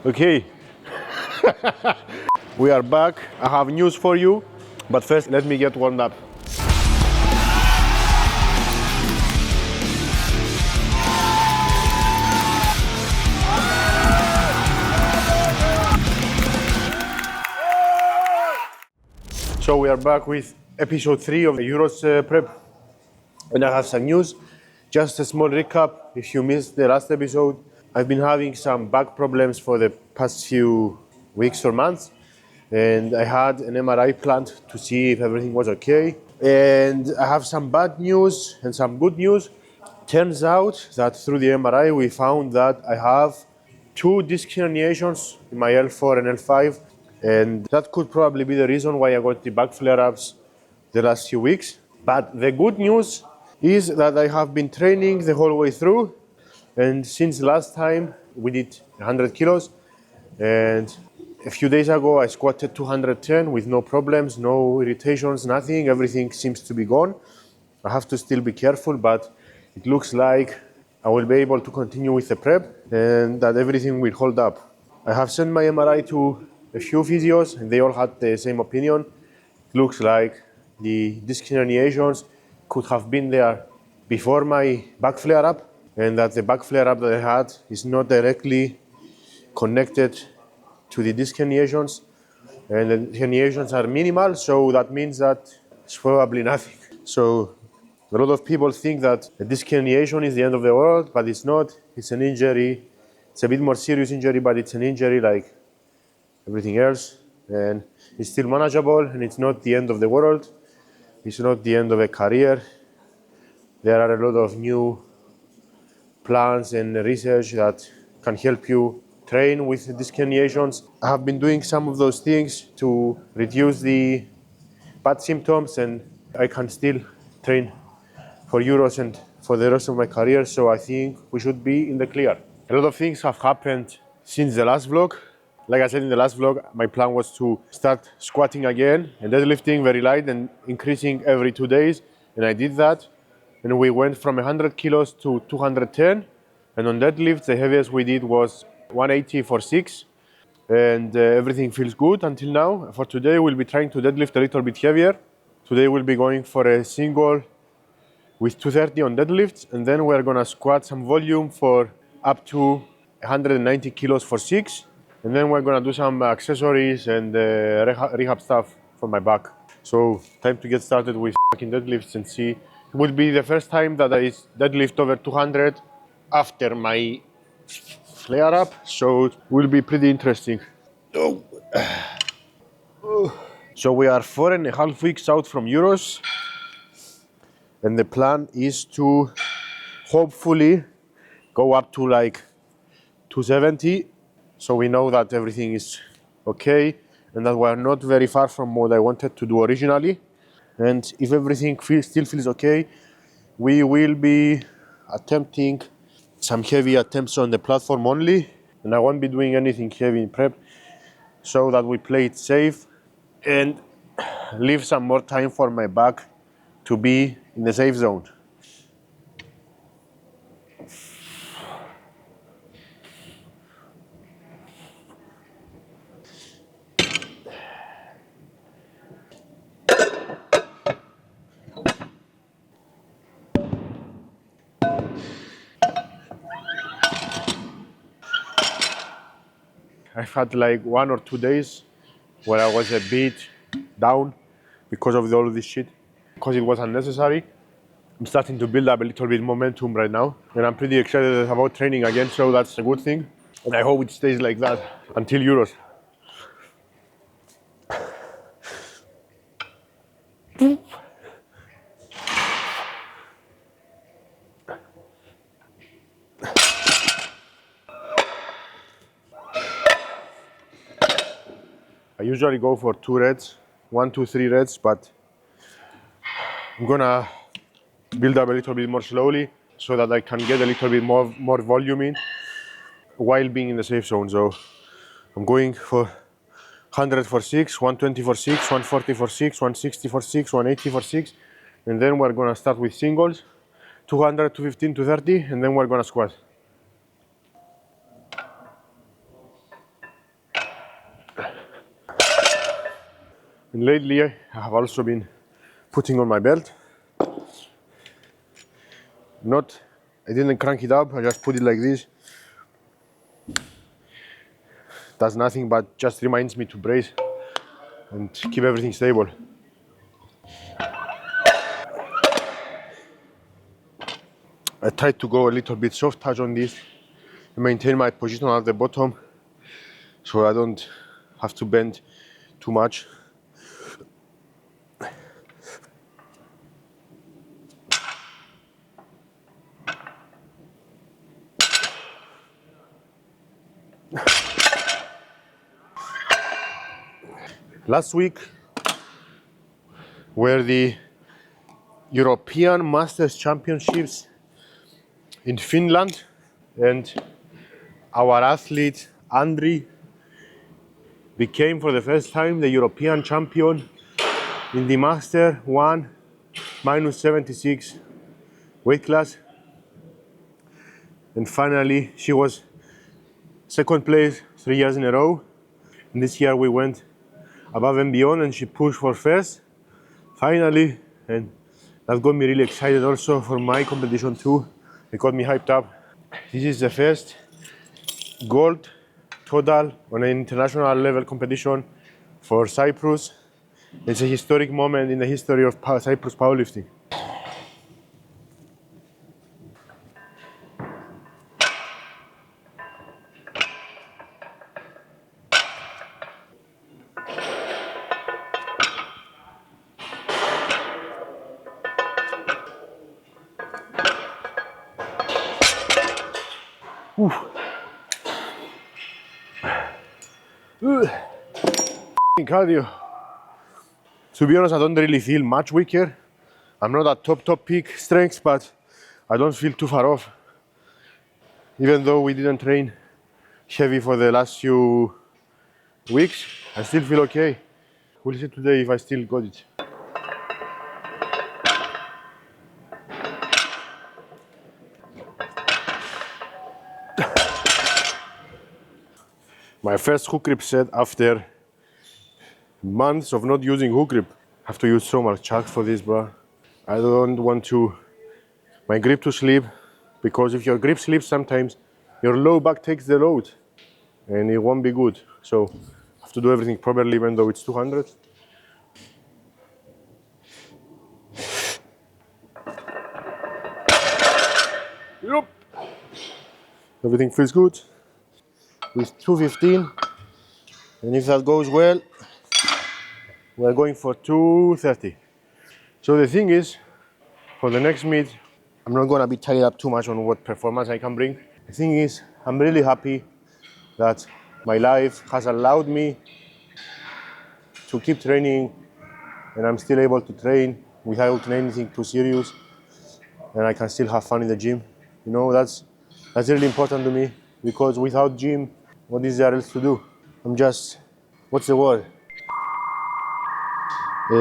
Okay, we are back. I have news for you, but first let me get warmed up. So we are back with episode 3 of the Euros prep, and I have some news. Just a small recap, if you missed the last episode, I've been having some back problems for the past few weeks or months, and I had an MRI planned to see if everything was okay. And I have some bad news and some good news. Turns out that through the MRI we found that I have 2 disc herniations in my L4 and L5, and that could probably be the reason why I got the back flare-ups the last few weeks. But the good news is that I have been training the whole way through, and since last time we did 100 kilos, and a few days ago I squatted 210 with no problems, no irritations, nothing. Everything seems to be gone. I have to still be careful, but it looks like I will be able to continue with the prep and that everything will hold up. I have sent my MRI to a few physios and they all had the same opinion. It looks like the disc herniations could have been there before my back flare-up, and that the back flare-up that I had is not directly connected to the disc herniations, and the herniations are minimal, so that means that it's probably nothing. So a lot of people think that a disc herniation is the end of the world, but it's not. It's an injury. It's a bit more serious injury, but it's an injury like everything else, and it's still manageable, and it's not the end of the world. It's not the end of a career. There are a lot of new plans and research that can help you train with disc herniations. I have been doing some of those things to reduce the bad symptoms, and I can still train for Euros and for the rest of my career, so I think we should be in the clear. A lot of things have happened since the last vlog. Like I said in the last vlog, my plan was to start squatting again and deadlifting very light and increasing every 2 days, and I did that. And we went from 100 kilos to 210, and on deadlift, the heaviest we did was 180 for 6, and everything feels good until now. For today, we'll be trying to deadlift a little bit heavier. Today, we'll be going for a single with 230 on deadlifts, and then we're gonna squat some volume for up to 190 kilos for 6, and then we're gonna do some accessories and rehab stuff for my back. So time to get started with fucking deadlifts and see. It will be the first time that I deadlift over 200 after my flare up, so it will be pretty interesting. So we are 4.5 weeks out from Euros, and the plan is to hopefully go up to like 270, so we know that everything is okay and that we're not very far from what I wanted to do originally. And if everything still feels okay, we will be attempting some heavy attempts on the platform only, and I won't be doing anything heavy in prep, so that we play it safe and leave some more time for my back to be in the safe zone. I've had like 1 or 2 days where I was a bit down because of all of this shit, because it was unnecessary. I'm starting to build up a little bit momentum right now, and I'm pretty excited about training again, so that's a good thing. And I hope it stays like that until Euros. I usually go for 2 reps, 1, 2, 3 reps, but I'm gonna build up a little bit more slowly so that I can get a little bit more volume in while being in the safe zone. So I'm going for 100 for 6, 120 for 6, 140 for 6, 160 for 6, 180 for 6, and then we're gonna start with singles, 200, 215, 230, and then we're gonna squat. And lately I have also been putting on my belt. I didn't crank it up, I just put it like this. Does nothing but just reminds me to brace and keep everything stable. I tried to go a little bit soft touch on this and maintain my position at the bottom so I don't have to bend too much. Last week were the European Masters Championships in Finland, and our athlete Andri became for the first time the European champion in the Master 1 minus 76 weight class. And finally she was second place 3 years in a row. And this year we went above and beyond and she pushed for first finally, and that got me really excited also for my competition too. It got me hyped up. This is the first gold total on an international level competition for Cyprus. It's a historic moment in the history of Cyprus powerlifting. Cardio. To be honest, I don't really feel much weaker. I'm not at top peak strength, but I don't feel too far off. Even though we didn't train heavy for the last few weeks, I still feel okay. We'll see today if I still got it. My first hook grip set after months of not using hook grip. I have to use so much chalk for this, bro. I don't want my grip to slip, because if your grip slips sometimes, your low back takes the load and it won't be good. So I have to do everything properly even though it's 200. Yep. Everything feels good with 215, and if that goes well, we're going for 230. So the thing is, for the next meet, I'm not gonna be tied up too much on what performance I can bring. The thing is, I'm really happy that my life has allowed me to keep training, and I'm still able to train without anything too serious, and I can still have fun in the gym. You know, that's really important to me, because without gym, what is there else to do? I'm just, what's the word? What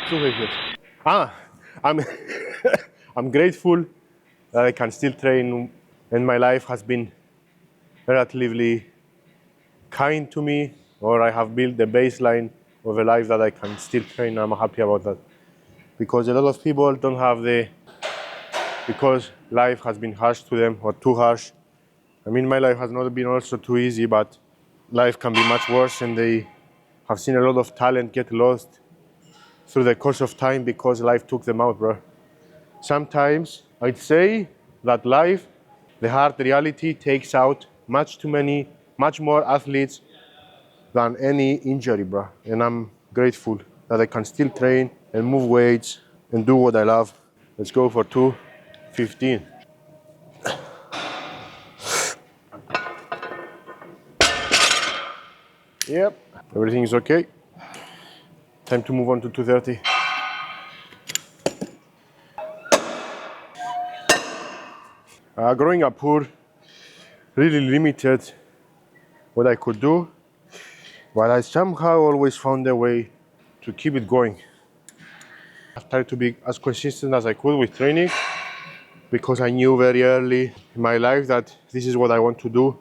do we get? I'm I'm grateful that I can still train, and my life has been relatively kind to me, or I have built the baseline of a life that I can still train. I'm happy about that, because a lot of people don't have because life has been harsh to them, or too harsh. I mean, my life has not been also too easy, but life can be much worse, and they have seen a lot of talent get lost through the course of time because life took them out, bro. Sometimes I'd say that life, the hard reality, takes out much more athletes than any injury, bro. And I'm grateful that I can still train and move weights and do what I love. Let's go for 215. Yep, everything is okay. Time to move on to 230. Growing up poor really limited what I could do, but I somehow always found a way to keep it going. I've tried to be as consistent as I could with training, because I knew very early in my life that this is what I want to do,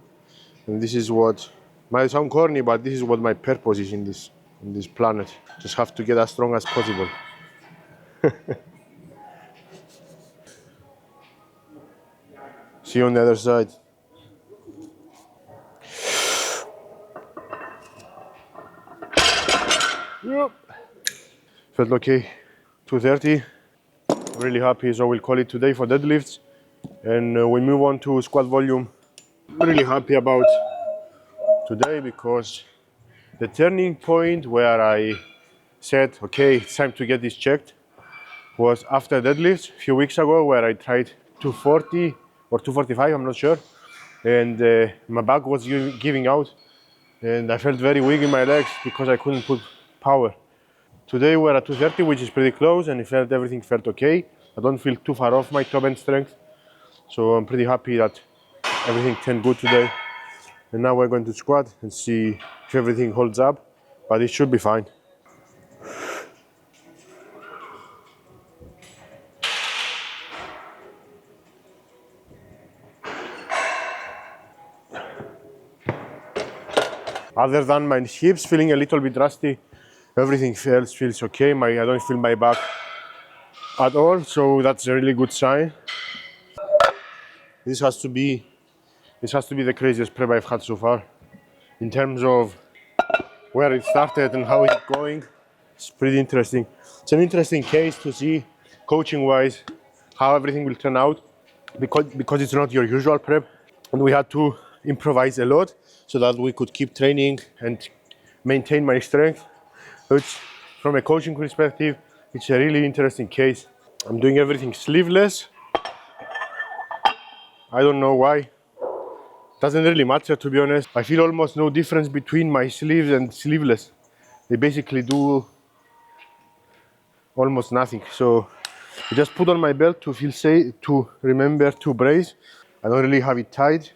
and this is what Might sound corny, but this is what my purpose is in this planet. Just have to get as strong as possible. See you on the other side. Yep. Felt okay. 230. Really happy, so we'll call it today for deadlifts. And we move on to squat volume. Really happy about today because the turning point where I said, okay, it's time to get this checked, was after deadlifts a few weeks ago, where I tried 240 or 245, I'm not sure. And my back was giving out and I felt very weak in my legs because I couldn't put power. Today we're at 230, which is pretty close, and everything felt okay. I don't feel too far off my top end strength. So I'm pretty happy that everything turned good today. And now we're going to squat and see if everything holds up, but it should be fine. Other than my hips feeling a little bit rusty, everything else feels okay. I don't feel my back at all, so that's a really good sign. This has to be the craziest prep I've had so far. In terms of where it started and how it's going, it's pretty interesting. It's an interesting case to see, coaching-wise, how everything will turn out, because it's not your usual prep, and we had to improvise a lot so that we could keep training and maintain my strength. Which, from a coaching perspective, it's a really interesting case. I'm doing everything sleeveless. I don't know why. Doesn't really matter, to be honest. I feel almost no difference between my sleeves and sleeveless. They basically do almost nothing. So I just put on my belt to feel safe, to remember to brace. I don't really have it tight,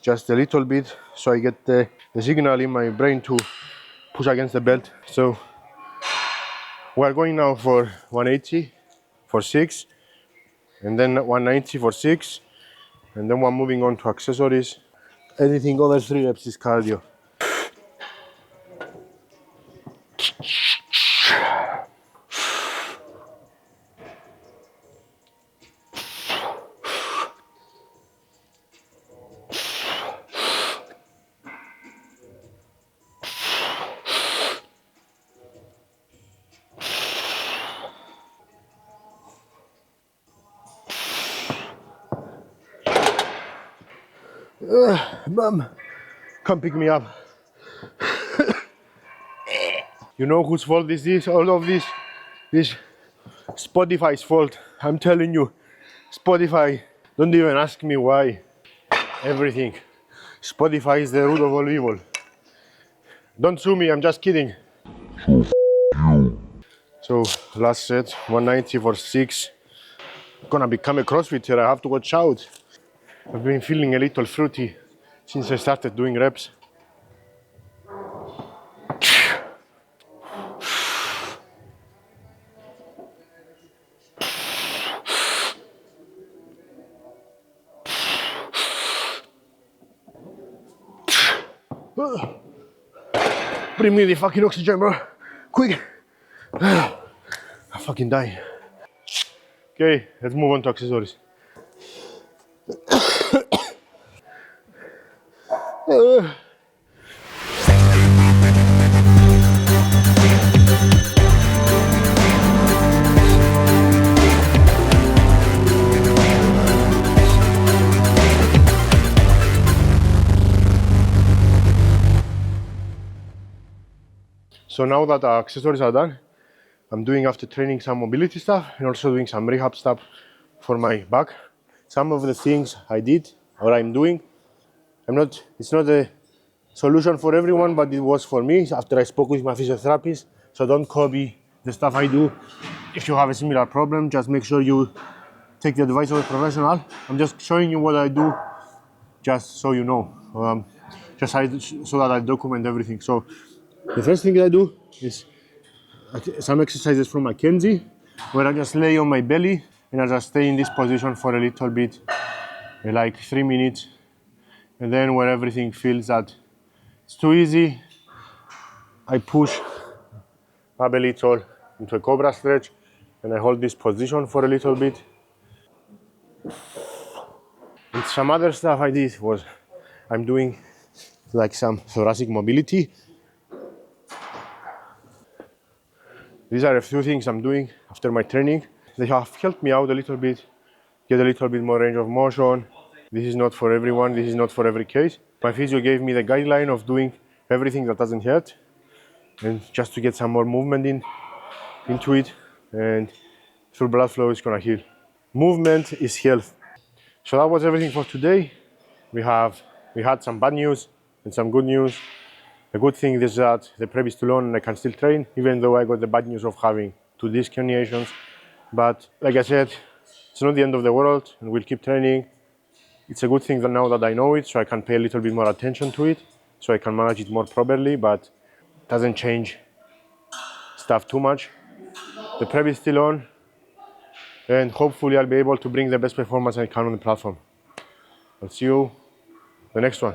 just a little bit, so I get the signal in my brain to push against the belt. So we're going now for 180 for 6, and then 190 for 6, and then we're moving on to accessories. Anything over 3 reps is cardio. Mom, come pick me up. You know whose fault is this? All of this Spotify's fault. I'm telling you, Spotify. Don't even ask me why. Everything. Spotify is the root of all evil. Don't sue me, I'm just kidding. So last set, 190 for 6. Gonna become a CrossFitter, I have to watch out. I've been feeling a little fruity since I started doing reps. Bring me the fucking oxygen, bro. Quick. I fucking die. Okay, let's move on to accessories. So now that our accessories are done, I'm doing after training some mobility stuff and also doing some rehab stuff for my back. Some of the things I did or I'm doing, it's not a solution for everyone, but it was for me after I spoke with my physiotherapist. So don't copy the stuff I do. If you have a similar problem, just make sure you take the advice of a professional. I'm just showing you what I do, just so you know, so that I document everything. So the first thing I do is some exercises from Mackenzie, where I just lay on my belly and I just stay in this position for a little bit, like 3 minutes. And then where everything feels that It's too easy. I push up a little into a cobra stretch and I hold this position for a little bit. And some other stuff I did was I'm doing like some thoracic mobility. These are a few things I'm doing after my training. They have helped me out a little bit, get a little bit more range of motion. This is not for everyone, this is not for every case. My physio gave me the guideline of doing everything that doesn't hurt and just to get some more movement into it, and through blood flow it's gonna heal. Movement is health. So that was everything for today. We had some bad news and some good news. The good thing is that the prep is still on and I can still train, even though I got the bad news of having 2 disc herniations. But like I said, it's not the end of the world and we'll keep training. It's a good thing that now that I know it, so I can pay a little bit more attention to it, so I can manage it more properly, but it doesn't change stuff too much. The prep is still on, and hopefully I'll be able to bring the best performance I can on the platform. I'll see you the next one.